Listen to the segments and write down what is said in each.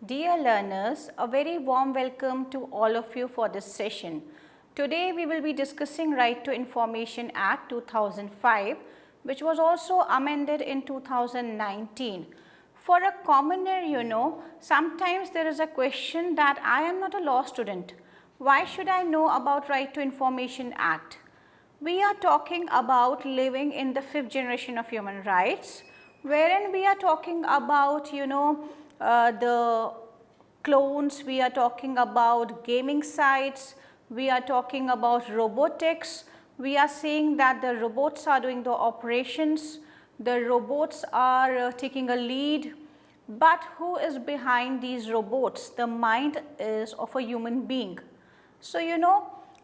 Dear learners, a very warm welcome to all of you for this session. Today we will be discussing Right to Information Act 2005, which was also amended in 2019. For a commoner, sometimes there is a question that I am not a law student. Why should I know about Right to Information Act? We are talking about living in the fifth generation of human rights, wherein we are talking about, the clones, we are talking about gaming sites, we are talking about robotics, we are saying that the robots are doing the operations, the robots are taking a lead, but who is behind these robots? The mind is of a human being. So,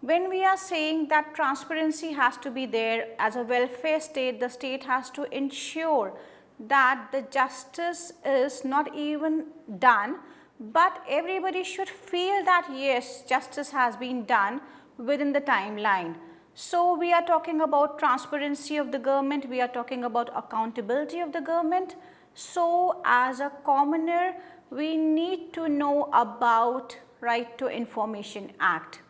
when we are saying that transparency has to be there as a welfare state, the state has to ensure that the justice is not even done, but everybody should feel that yes, justice has been done within the timeline. So, we are talking about transparency of the government, we are talking about accountability of the government. So, as a commoner, we need to know about Right to Information Act.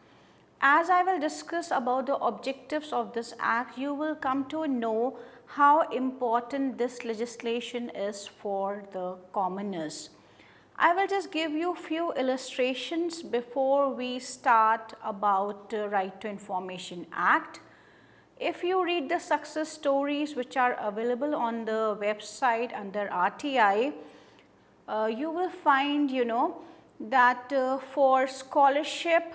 As I will discuss about the objectives of this act, you will come to know how important this legislation is for the commoners. I will just give you few illustrations before we start about Right to Information Act. If you read the success stories which are available on the website under RTI, you will find, that for scholarship,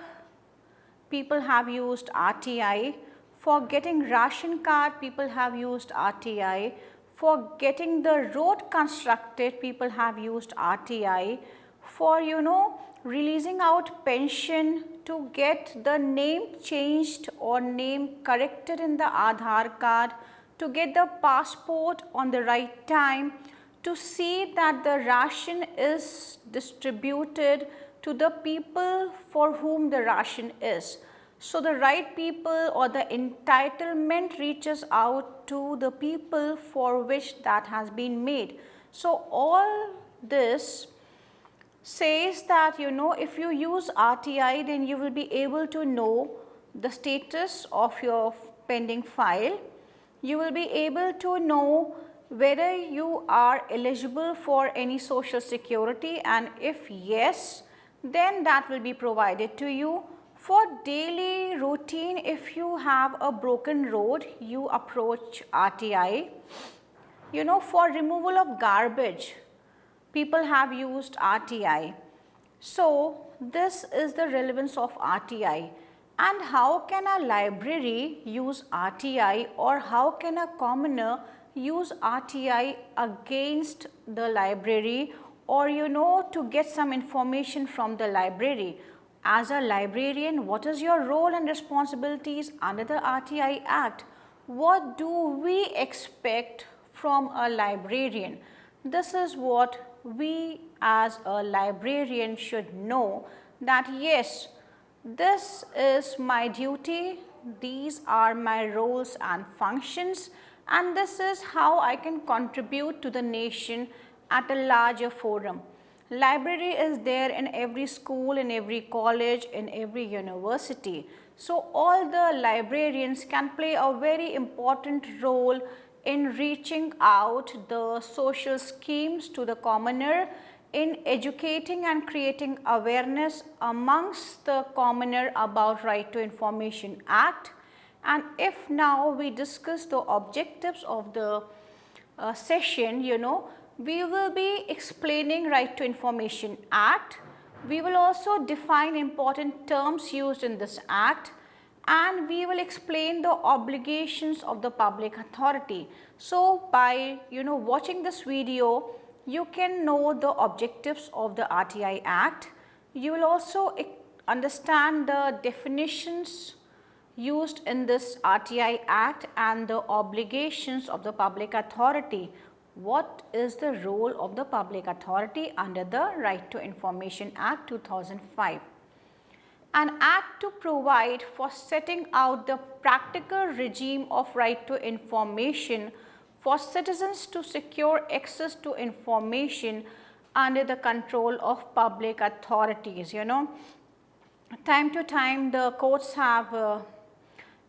people have used RTI. For getting ration card, people have used RTI. For getting the road constructed, people have used RTI. For, releasing out pension, to get the name changed or name corrected in the Aadhaar card, to get the passport on the right time, to see that the ration is distributed to the people for whom the ration is. So, the right people or the entitlement reaches out to the people for which that has been made. So, all this says that if you use RTI, then you will be able to know the status of your pending file. You will be able to know whether you are eligible for any social security, and if yes, then that will be provided to you. For daily routine, if you have a broken road, you approach RTI. For removal of garbage, people have used RTI. So, this is the relevance of RTI. And how can a library use RTI, or how can a commoner use RTI against the library, or to get some information from the library? As a librarian, what is your role and responsibilities under the RTI Act? What do we expect from a librarian? This is what we as a librarian should know, that yes, this is my duty, these are my roles and functions, and this is how I can contribute to the nation at a larger forum. Library is there in every school, in every college, in every university. So, all the librarians can play a very important role in reaching out the social schemes to the commoner, in educating and creating awareness amongst the commoner about Right to Information Act. And if now we discuss the objectives of the session, we will be explaining Right to Information Act. We will also define important terms used in this act, and we will explain the obligations of the public authority. So, by watching this video, you can know the objectives of the RTI Act. You will also understand the definitions used in this RTI Act and the obligations of the public authority. What is the role of the public authority under the Right to Information Act 2005? An act to provide for setting out the practical regime of right to information for citizens to secure access to information under the control of public authorities. Time to time the courts have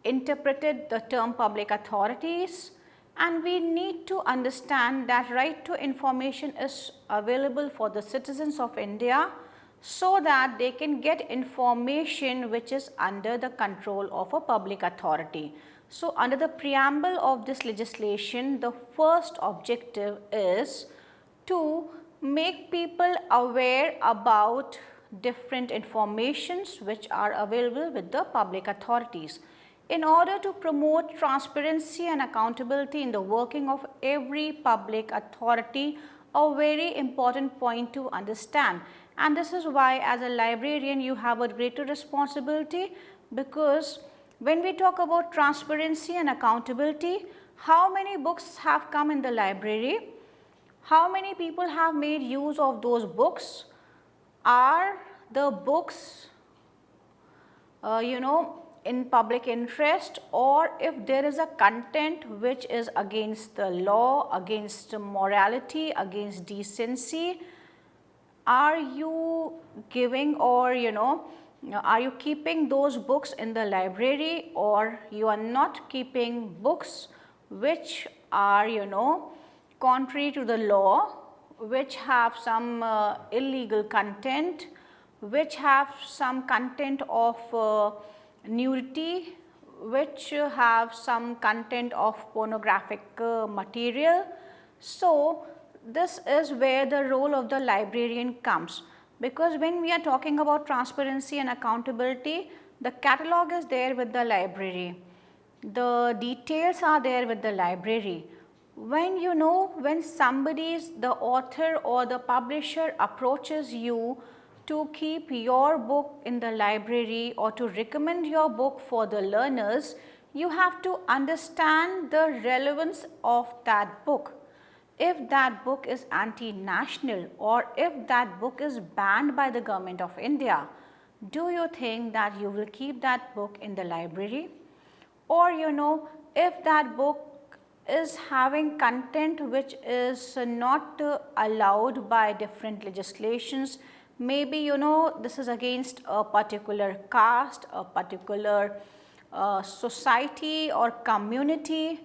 interpreted the term public authorities, and we need to understand that right to information is available for the citizens of India so that they can get information which is under the control of a public authority. So, under the preamble of this legislation, the first objective is to make people aware about different informations which are available with the public authorities. In order to promote transparency and accountability in the working of every public authority, a very important point to understand. And this is why as a librarian you have a greater responsibility, because when we talk about transparency and accountability, how many books have come in the library? How many people have made use of those books? Are the books in public interest, or if there is a content which is against the law, against morality, against decency, are you giving or are you keeping those books in the library, or you are not keeping books which are contrary to the law, which have some illegal content, which have some content of nudity, which have some content of pornographic material. So, this is where the role of the librarian comes, because when we are talking about transparency and accountability, the catalog is there with the library, the details are there with the library. When when the author or the publisher approaches you to keep your book in the library or to recommend your book for the learners, you have to understand the relevance of that book. If that book is anti-national, or if that book is banned by the government of India, do you think that you will keep that book in the library? Or if that book is having content which is not allowed by different legislations, maybe this is against a particular caste, a particular society or community.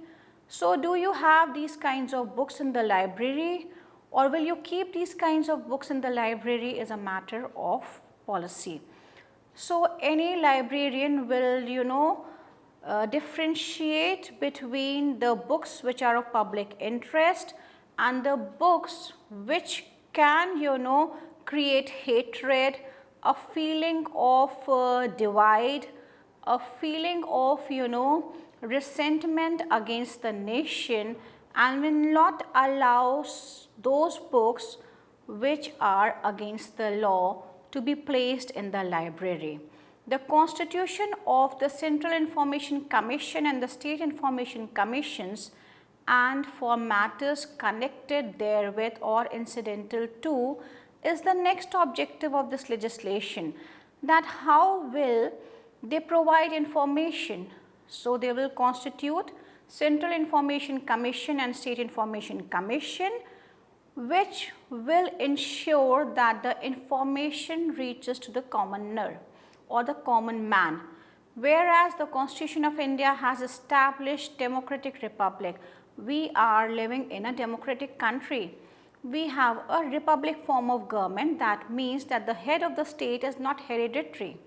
So, do you have these kinds of books in the library, or will you keep these kinds of books in the library is a matter of policy. So, any librarian will differentiate between the books which are of public interest and the books which can create hatred, a feeling of divide, a feeling of resentment against the nation, and will not allow those books which are against the law to be placed in the library. The constitution of the Central Information Commission and the State Information Commissions, and for matters connected therewith or incidental to, is the next objective of this legislation, that how will they provide information. So, they will constitute Central Information Commission and State Information Commission, which will ensure that the information reaches to the commoner or the common man. Whereas the Constitution of India has established democratic republic, we are living in a democratic country. We have a republic form of government, that means that the head of the state is not hereditary.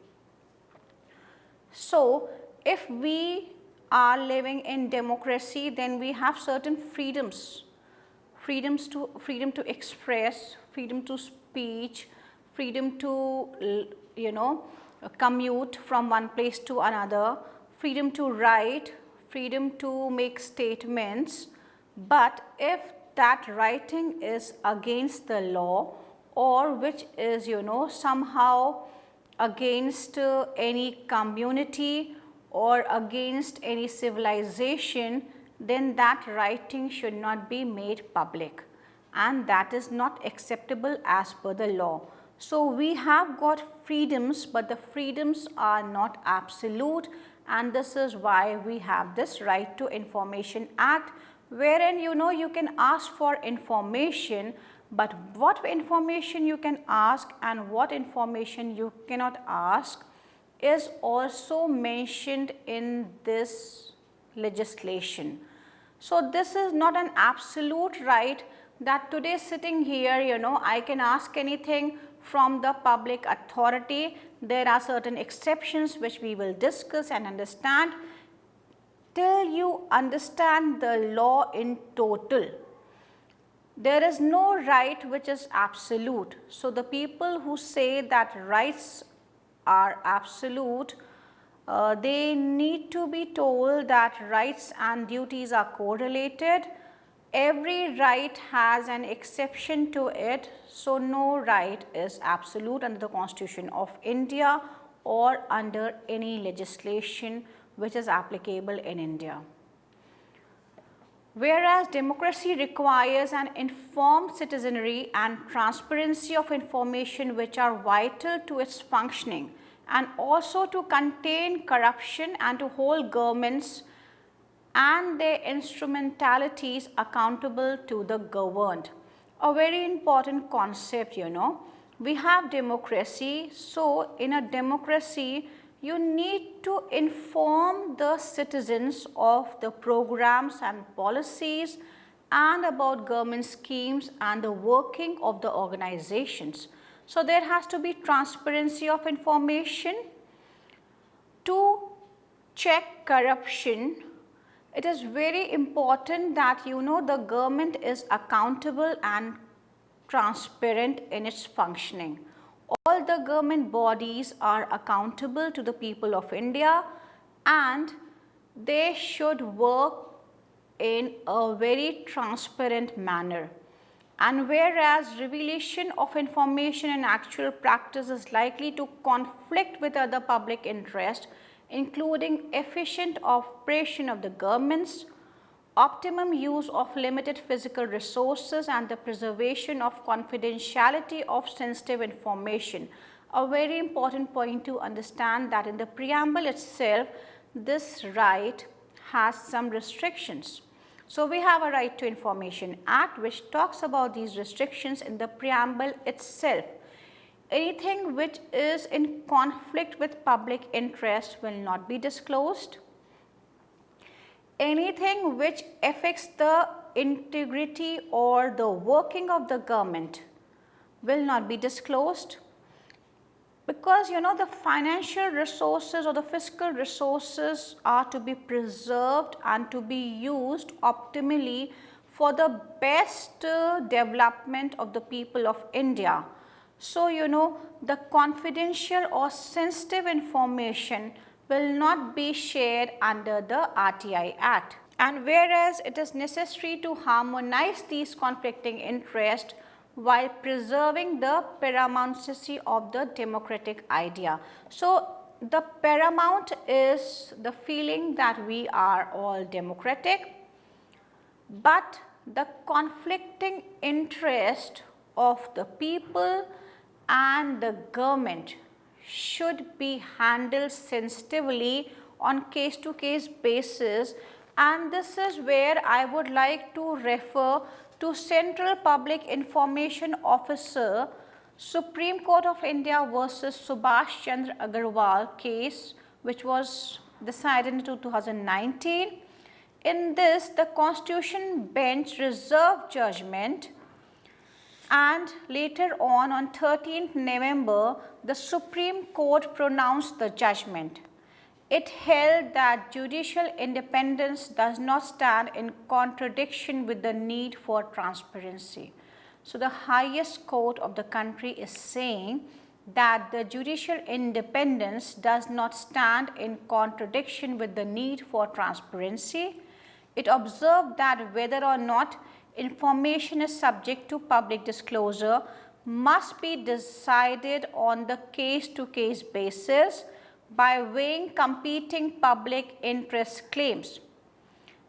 So, if we are living in democracy, then we have certain freedoms, freedom to express, freedom to speech, freedom to commute from one place to another, freedom to write, freedom to make statements. But if that writing is against the law, or which is somehow against any community or against any civilization, then that writing should not be made public, and that is not acceptable as per the law. So, we have got freedoms, but the freedoms are not absolute, and this is why we have this Right to Information Act, wherein you can ask for information, But what information you can ask and what information you cannot ask is also mentioned in this legislation. So this is not an absolute right that today sitting here, I can ask anything from the public authority. There are certain exceptions which we will discuss and understand. Till you understand the law in total, there is no right which is absolute. So the people who say that rights are absolute, they need to be told that rights and duties are correlated. Every right has an exception to it, so no right is absolute under the Constitution of India or under any legislation which is applicable in India. Whereas democracy requires an informed citizenry and transparency of information which are vital to its functioning, and also to contain corruption and to hold governments and their instrumentalities accountable to the governed. A very important concept, We have democracy, so in a democracy, you need to inform the citizens of the programs and policies and about government schemes and the working of the organizations. So there has to be transparency of information. To check corruption, it is very important that the government is accountable and transparent in its functioning. All the government bodies are accountable to the people of India and they should work in a very transparent manner. And whereas revelation of information in actual practice is likely to conflict with other public interest, including efficient operation of the governments, optimum use of limited physical resources and the preservation of confidentiality of sensitive information. A very important point to understand that in the preamble itself, this right has some restrictions. So we have a Right to Information Act which talks about these restrictions in the preamble itself. Anything which is in conflict with public interest will not be disclosed. Anything which affects the integrity or the working of the government will not be disclosed, because the financial resources or the fiscal resources are to be preserved and to be used optimally for the best development of the people of India. So the confidential or sensitive information will not be shared under the RTI Act. And whereas it is necessary to harmonize these conflicting interests while preserving the paramountcy of the democratic idea. So the paramount is the feeling that we are all democratic, but the conflicting interest of the people and the government should be handled sensitively on case-to-case basis, and this is where I would like to refer to Central Public Information Officer, Supreme Court of India versus Subhash Chandra Agarwal case, which was decided in 2019. In this, the Constitution Bench reserved judgment, and later on 13th November, the Supreme Court pronounced the judgment. It held that judicial independence does not stand in contradiction with the need for transparency. So the highest court of the country is saying that the judicial independence does not stand in contradiction with the need for transparency. It observed that whether or not information is subject to public disclosure must be decided on the case-to-case basis by weighing competing public interest claims.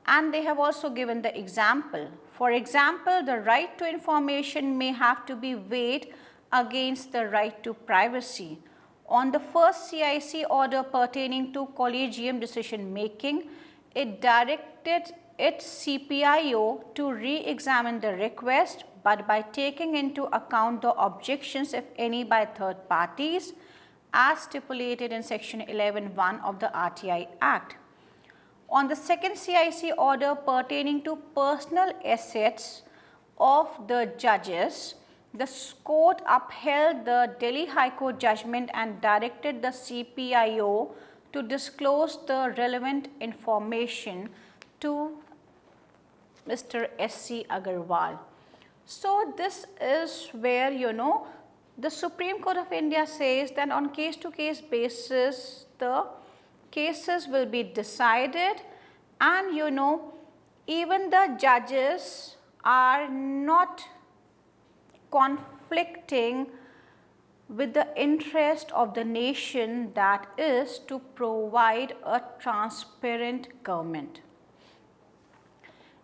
And they have also given the example. For example, the right to information may have to be weighed against the right to privacy. On the first CIC order pertaining to collegium decision making, it directed its CPIO to re-examine the request, but by taking into account the objections, if any, by third parties as stipulated in section 11(1) of the RTI Act. On the second CIC order pertaining to personal assets of the judges, the court upheld the Delhi High Court judgment and directed the CPIO to disclose the relevant information to Mr. S.C. Agarwal. So this is where the Supreme Court of India says that on case-to-case basis the cases will be decided, and even the judges are not conflicting with the interest of the nation, that is to provide a transparent government.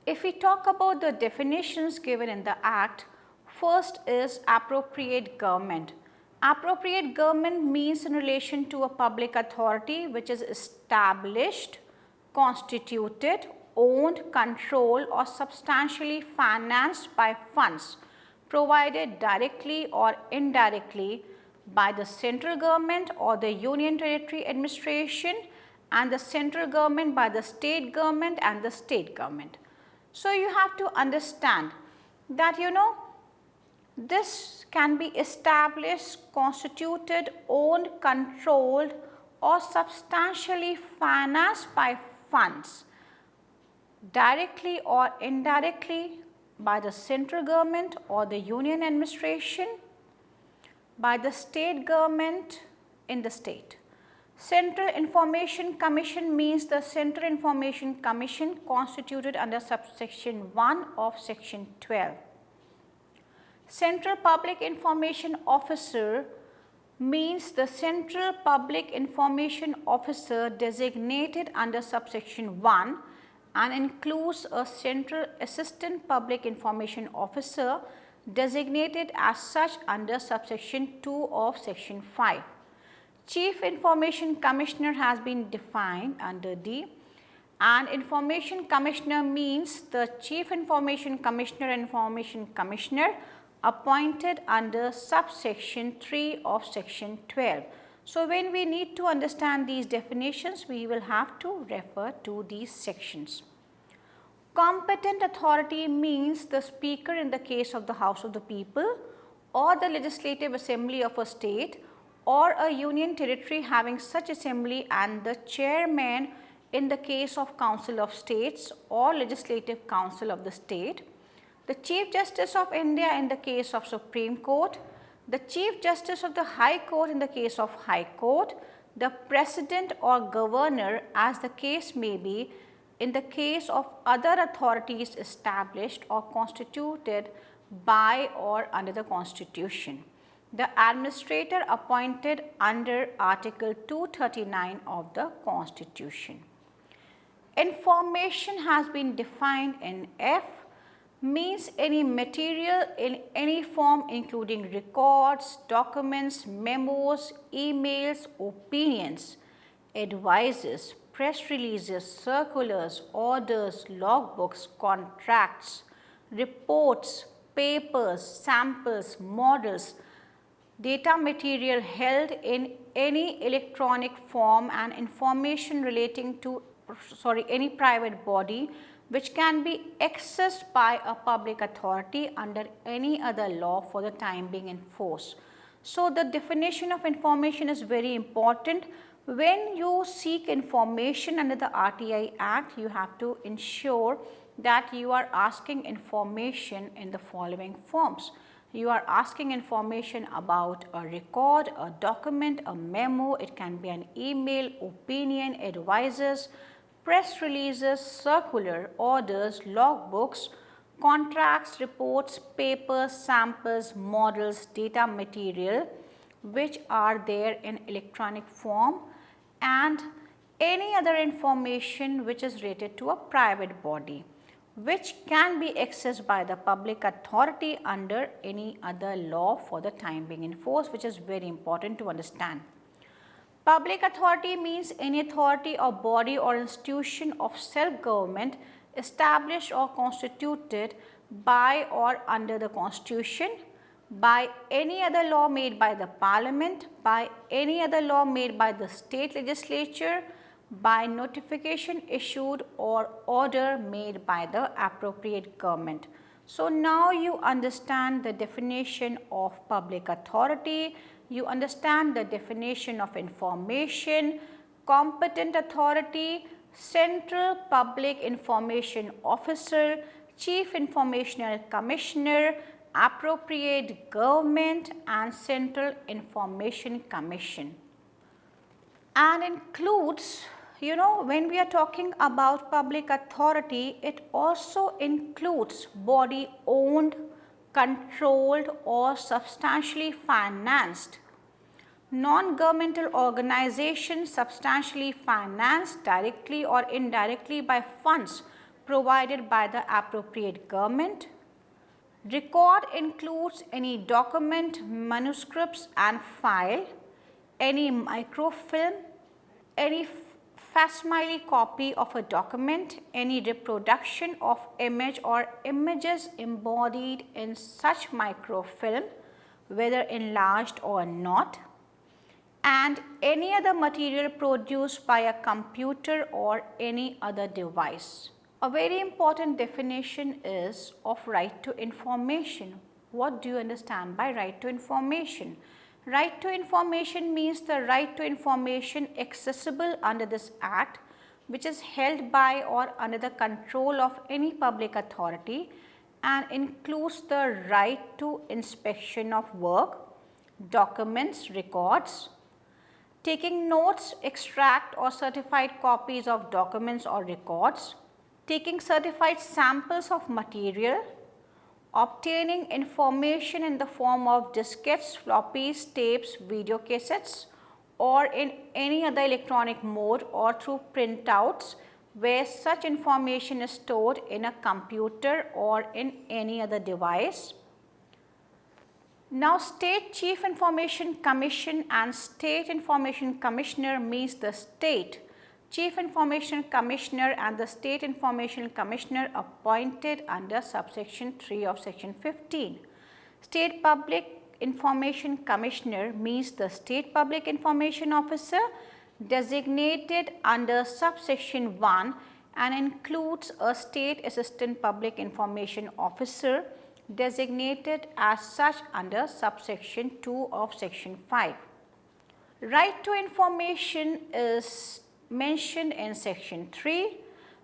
If we talk about the definitions given in the Act, first is appropriate government. Appropriate government means in relation to a public authority which is established, constituted, owned, controlled or substantially financed by funds provided directly or indirectly by the central government or the union territory administration, and the central government by the state government and the state government. So you have to understand that this can be established, constituted, owned, controlled or substantially financed by funds directly or indirectly by the central government or the union administration, by the state government in the state. Central Information Commission means the Central Information Commission constituted under subsection 1 of section 12. Central Public Information Officer means the Central Public Information Officer designated under subsection 1 and includes a Central Assistant Public Information Officer designated as such under subsection 2 of section 5. Chief Information Commissioner has been defined under D, and Information Commissioner means the Chief Information Commissioner and Information Commissioner appointed under subsection 3 of section 12. So when we need to understand these definitions, we will have to refer to these sections. Competent authority means the Speaker in the case of the House of the People or the Legislative Assembly of a state or a union territory having such assembly, and the chairman in the case of Council of States or Legislative Council of the state, the Chief Justice of India in the case of Supreme Court, the Chief Justice of the High Court in the case of High Court, the President or Governor as the case may be in the case of other authorities established or constituted by or under the Constitution, the administrator appointed under Article 239 of the Constitution. Information has been defined in F, means any material in any form including records, documents, memos, emails, opinions, advices, press releases, circulars, orders, logbooks, contracts, reports, papers, samples, models, data material held in any electronic form and information relating to any private body which can be accessed by a public authority under any other law for the time being in force. So the definition of information is very important. When you seek information under the RTI Act, you have to ensure that you are asking information in the following forms. You are asking information about a record, a document, a memo, it can be an email, opinion, advices, press releases, circular, orders, logbooks, contracts, reports, papers, samples, models, data material which are there in electronic form, and any other information which is related to a private body which can be accessed by the public authority under any other law for the time being in force, which is very important to understand. Public authority means any authority or body or institution of self-government established or constituted by or under the Constitution, by any other law made by the Parliament, by any other law made by the state legislature, by notification issued or order made by the appropriate government. So now you understand the definition of public authority, you understand the definition of information, competent authority, Central Public Information Officer, Chief Informational Commissioner, appropriate government and Central Information Commission. And includes, when we are talking about public authority, it also includes body owned, controlled or substantially financed, non-governmental organizations substantially financed directly or indirectly by funds provided by the appropriate government. Record includes any document, manuscripts and file, any microfilm, any facsimile copy of a document, any reproduction of image or images embodied in such microfilm, whether enlarged or not, and any other material produced by a computer or any other device. A very important definition is of right to information. What do you understand by right to information? Right to information means the right to information accessible under this Act, which is held by or under the control of any public authority and includes the right to inspection of work, documents, records, taking notes, extract or certified copies of documents or records, taking certified samples of material, obtaining information in the form of diskettes, floppies, tapes, video cassettes or in any other electronic mode or through printouts where such information is stored in a computer or in any other device. Now, State Chief Information Commission and State Information Commissioner means the State Chief Information Commissioner and the State Information Commissioner appointed under subsection 3 of section 15. State Public Information Commissioner means the State Public Information Officer designated under subsection 1 and includes a State Assistant Public Information Officer designated as such under subsection 2 of section 5. Right to information is mentioned in section 3.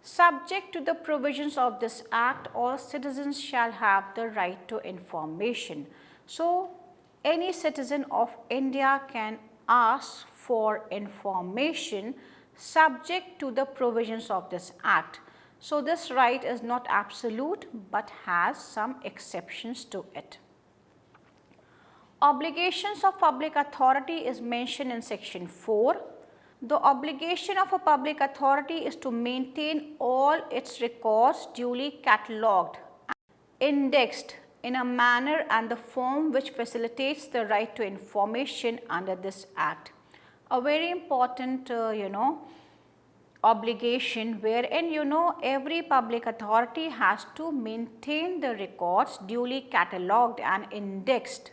Subject to the provisions of this Act, all citizens shall have the right to information. So, any citizen of India can ask for information subject to the provisions of this Act. So, this right is not absolute but has some exceptions to it. Obligations of public authority is mentioned in section 4. The obligation of a public authority is to maintain all its records duly catalogued and indexed in a manner and the form which facilitates the right to information under this Act. A very important, obligation wherein, every public authority has to maintain the records duly catalogued and indexed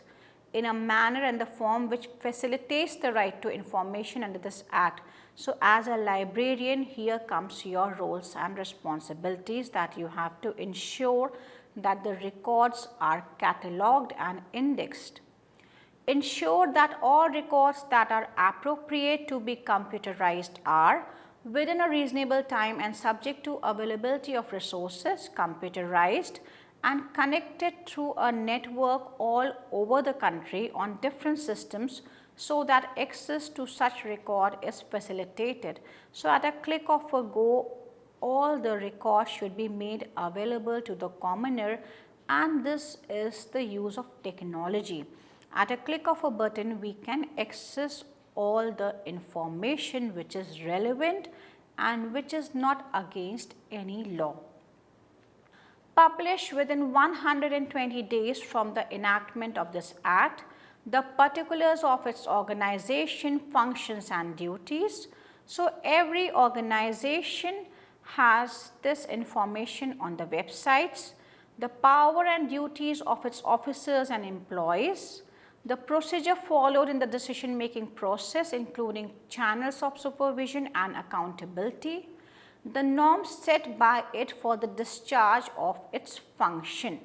in a manner and the form which facilitates the right to information under this Act. So, as a librarian, here comes your roles and responsibilities that you have to ensure that the records are catalogued and indexed. Ensure that all records that are appropriate to be computerized are within a reasonable time and subject to availability of resources computerized and connected through a network all over the country on different systems so that access to such record is facilitated. So, at a click of a go, all the records should be made available to the commoner, and this is the use of technology. At a click of a button, we can access all the information which is relevant and which is not against any law. Publish within 120 days from the enactment of this Act the particulars of its organization, functions and duties. So, every organization has this information on the websites, the power and duties of its officers and employees, the procedure followed in the decision making process including channels of supervision and accountability, the norms set by it for the discharge of its function.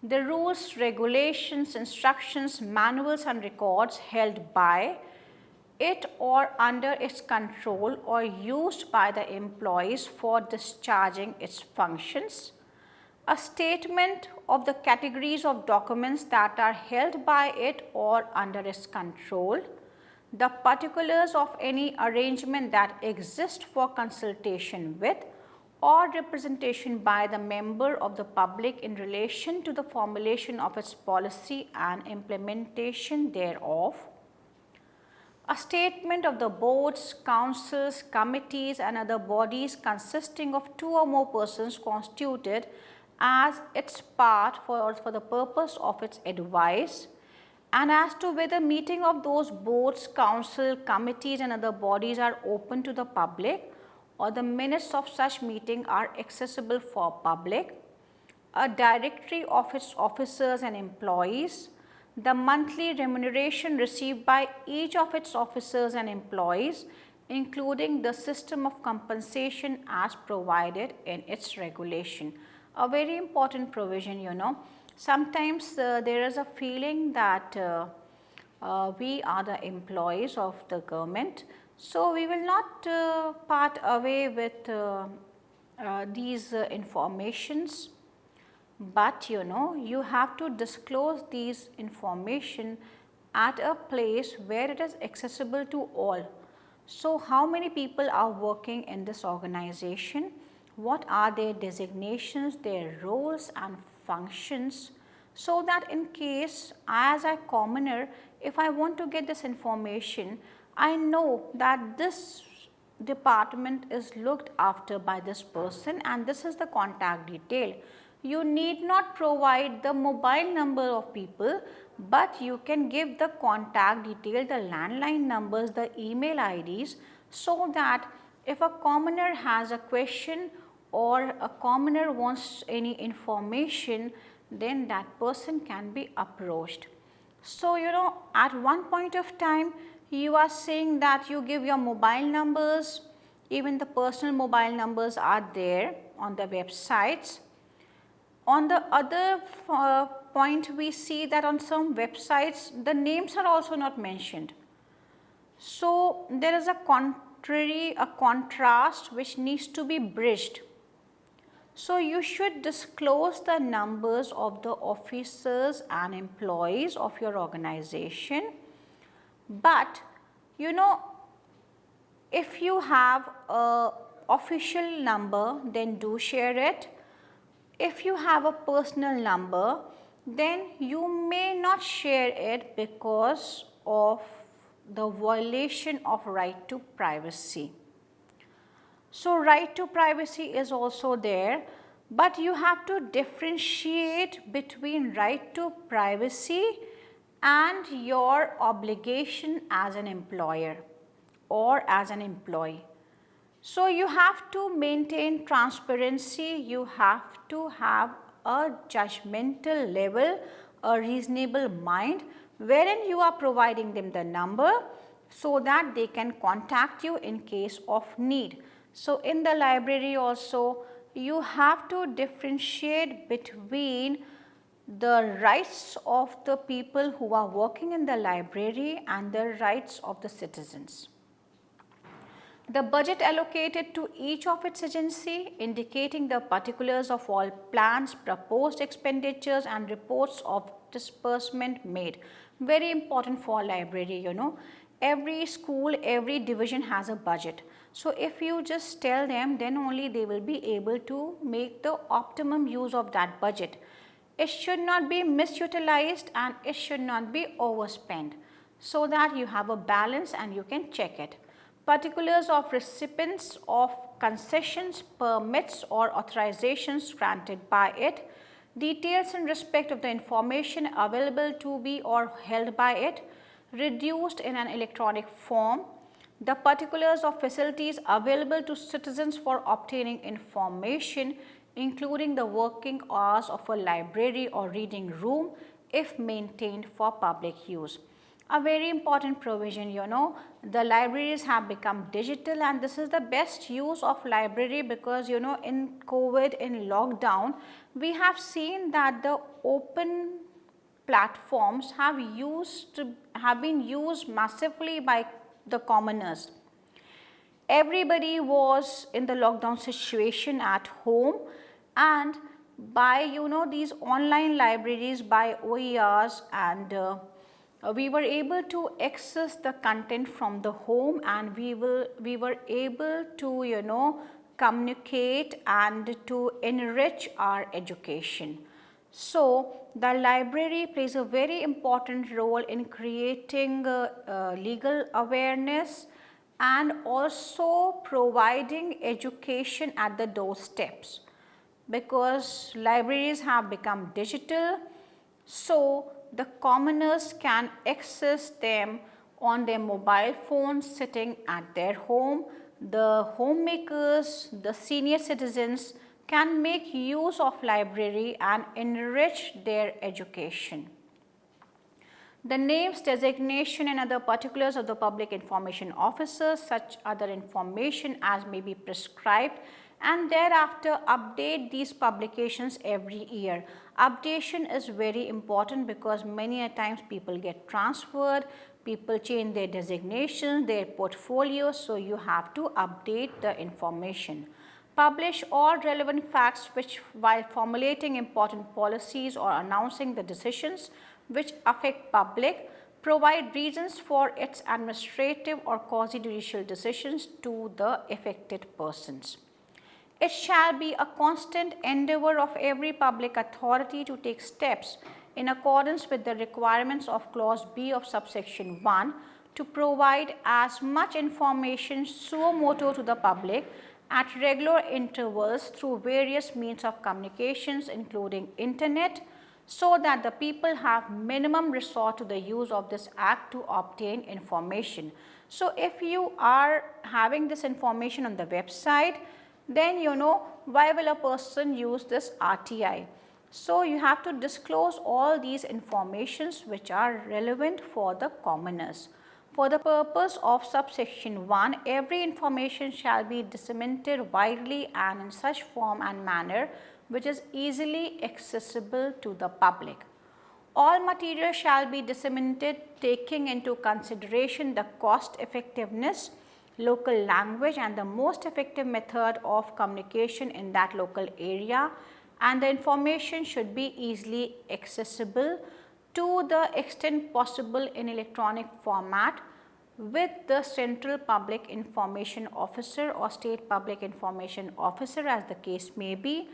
The rules, regulations, instructions, manuals and records held by it or under its control or used by the employees for discharging its functions. A statement of the categories of documents that are held by it or under its control. The particulars of any arrangement that exists for consultation with or representation by the member of the public in relation to the formulation of its policy and implementation thereof. A statement of the boards, councils, committees and other bodies consisting of 2 or more persons constituted as its part for the purpose of its advice, and as to whether meeting of those boards, council, committees and other bodies are open to the public or the minutes of such meeting are accessible for public, a directory of its officers and employees, the monthly remuneration received by each of its officers and employees, including the system of compensation as provided in its regulation. A very important provision, you know. Sometimes there is a feeling that we are the employees of the government, so we will not part away with these informations, but you know, you have to disclose these information at a place where it is accessible to all. So, how many people are working in this organization? What are their designations, their roles and functions, so that in case as a commoner, if I want to get this information, I know that this department is looked after by this person and this is the contact detail. You need not provide the mobile number of people, but you can give the contact detail, the landline numbers, the email IDs, so that if a commoner has a question or a commoner wants any information, then that person can be approached. So, you know, at one point of time, you are saying that you give your mobile numbers, even the personal mobile numbers are there on the websites. On the other point, we see that on some websites, the names are also not mentioned. So, there is a contrast which needs to be bridged. So, you should disclose the numbers of the officers and employees of your organization, but you know, if you have a official number, then do share it. If you have a personal number, then you may not share it because of the violation of right to privacy. So, right to privacy is also there, but you have to differentiate between right to privacy and your obligation as an employer or as an employee. So, you have to maintain transparency, you have to have a judgmental level, a reasonable mind wherein you are providing them the number so that they can contact you in case of need. So, in the library also you have to differentiate between the rights of the people who are working in the library and the rights of the citizens. The budget allocated to each of its agency indicating the particulars of all plans, proposed expenditures and reports of disbursement made. Very important for library, you know. Every school, every division has a budget. So, if you just tell them, then only they will be able to make the optimum use of that budget. It should not be misutilized and it should not be overspent, so that you have a balance and you can check it. Particulars of recipients of concessions, permits or authorizations granted by it, details in respect of the information available to be or held by it, reduced in an electronic form, the particulars of facilities available to citizens for obtaining information, including the working hours of a library or reading room if maintained for public use. A very important provision, the libraries have become digital, and this is the best use of library because in COVID, in lockdown, we have seen that the open platforms have been used massively by the commoners. Everybody was in the lockdown situation at home, and by these online libraries, by OERs, and we were able to access the content from the home, and we were able to communicate and to enrich our education. So the library plays a very important role in creating legal awareness and also providing education at the doorsteps, because libraries have become digital, so the commoners can access them on their mobile phones sitting at their home. The homemakers, the senior citizens can make use of library and enrich their education. The names, designation and other particulars of the public information officers, such other information as may be prescribed, and thereafter update these publications every year. Updation is very important because many a times people get transferred, people change their designations, their portfolios, so you have to update the information. Publish all relevant facts which, while formulating important policies or announcing the decisions which affect public, provide reasons for its administrative or quasi-judicial decisions to the affected persons. It shall be a constant endeavour of every public authority to take steps in accordance with the requirements of clause B of subsection 1 to provide as much information suo motu to the public at regular intervals through various means of communications including internet, so that the people have minimum resort to the use of this act to obtain information. So if you are having this information on the website, then why will a person use this RTI? So you have to disclose all these informations which are relevant for the commoners. For the purpose of subsection 1, every information shall be disseminated widely and in such form and manner which is easily accessible to the public. All material shall be disseminated taking into consideration the cost effectiveness, local language and the most effective method of communication in that local area, and the information should be easily accessible to the extent possible in electronic format, with the Central Public Information Officer or State Public Information Officer, as the case may be,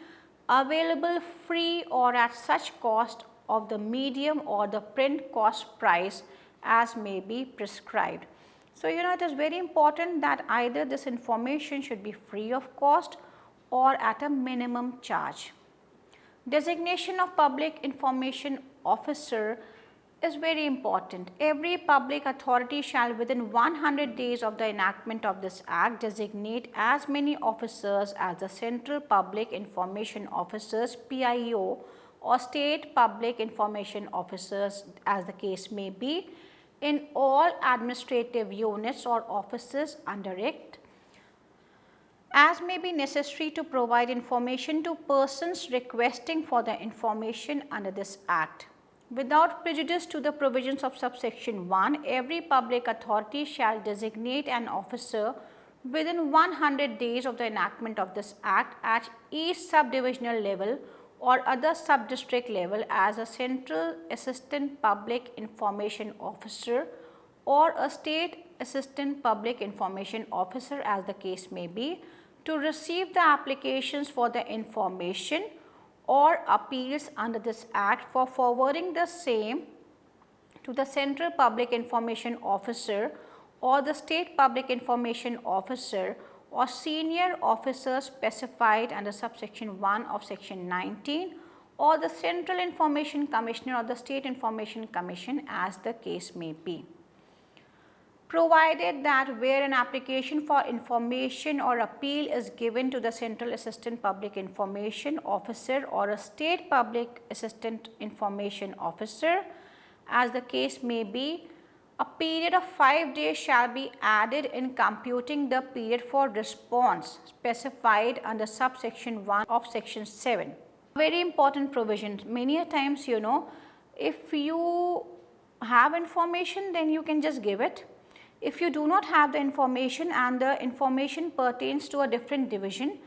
available free or at such cost of the medium or the print cost price as may be prescribed. So, it is very important that either this information should be free of cost or at a minimum charge. Designation of Public Information Officer is very important. Every public authority shall within 100 days of the enactment of this act designate as many officers as the Central Public Information Officers PIO or State Public Information Officers, as the case may be, in all administrative units or offices under it, as may be necessary to provide information to persons requesting for the information under this act. Without prejudice to the provisions of subsection 1, every public authority shall designate an officer within 100 days of the enactment of this act at each subdivisional level or other sub-district level as a Central Assistant Public Information Officer or a State Assistant Public Information Officer, as the case may be, to receive the applications for the information or appeals under this act for forwarding the same to the Central Public Information Officer or the State Public Information Officer or senior officers specified under subsection 1 of section 19, or the Central Information Commissioner or the State Information Commission, as the case may be. provided that where an application for information or appeal is given to the Central Assistant Public Information Officer or a State Public Assistant Information Officer, as the case may be, a period of 5 days shall be added in computing the period for response specified under subsection 1 of section 7. Very important provision. Many a times, if you have information, then you can just give it. If you do not have the information and the information pertains to a different division,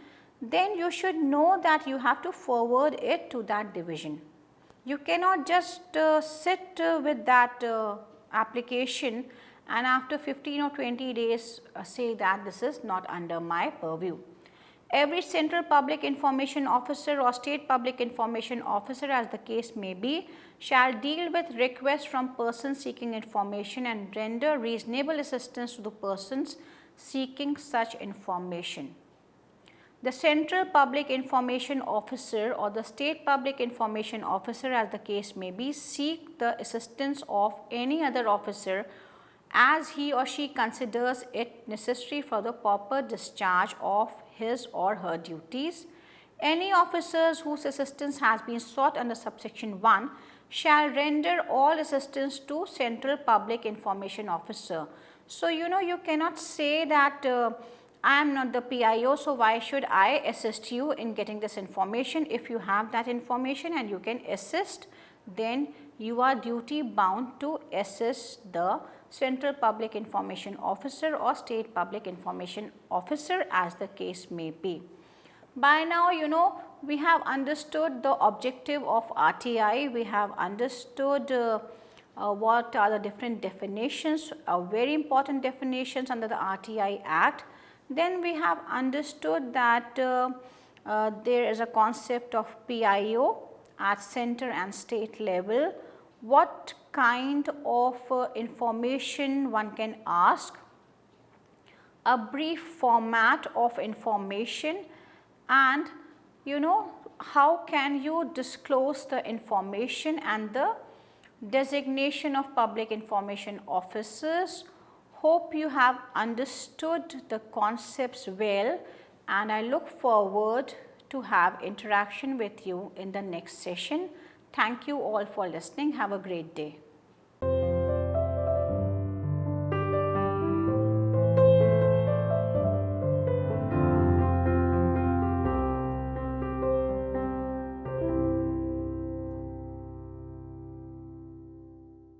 then you should know that you have to forward it to that division. You cannot just sit with that application and after 15 or 20 days say that this is not under my purview. Every Central Public Information Officer or State Public Information Officer, as the case may be, shall deal with requests from persons seeking information and render reasonable assistance to the persons seeking such information. The Central Public Information Officer or the State Public Information Officer, as the case may be, seek the assistance of any other officer as he or she considers it necessary for the proper discharge of his or her duties. Any officers whose assistance has been sought under subsection 1 shall render all assistance to Central Public Information Officer. So, you cannot say that I am not the PIO, so why should I assist you in getting this information? If you have that information and you can assist, then you are duty bound to assist the Central Public Information Officer or State Public Information Officer, as the case may be. By now, we have understood the objective of RTI, we have understood what are the different definitions, very important definitions under the RTI Act. Then we have understood that there is a concept of PIO at center and state level, what kind of information one can ask, a brief format of information, and how can you disclose the information and the designation of public information officers. Hope you have understood the concepts well, and I look forward to have interaction with you in the next session. Thank you all for listening. Have a great day.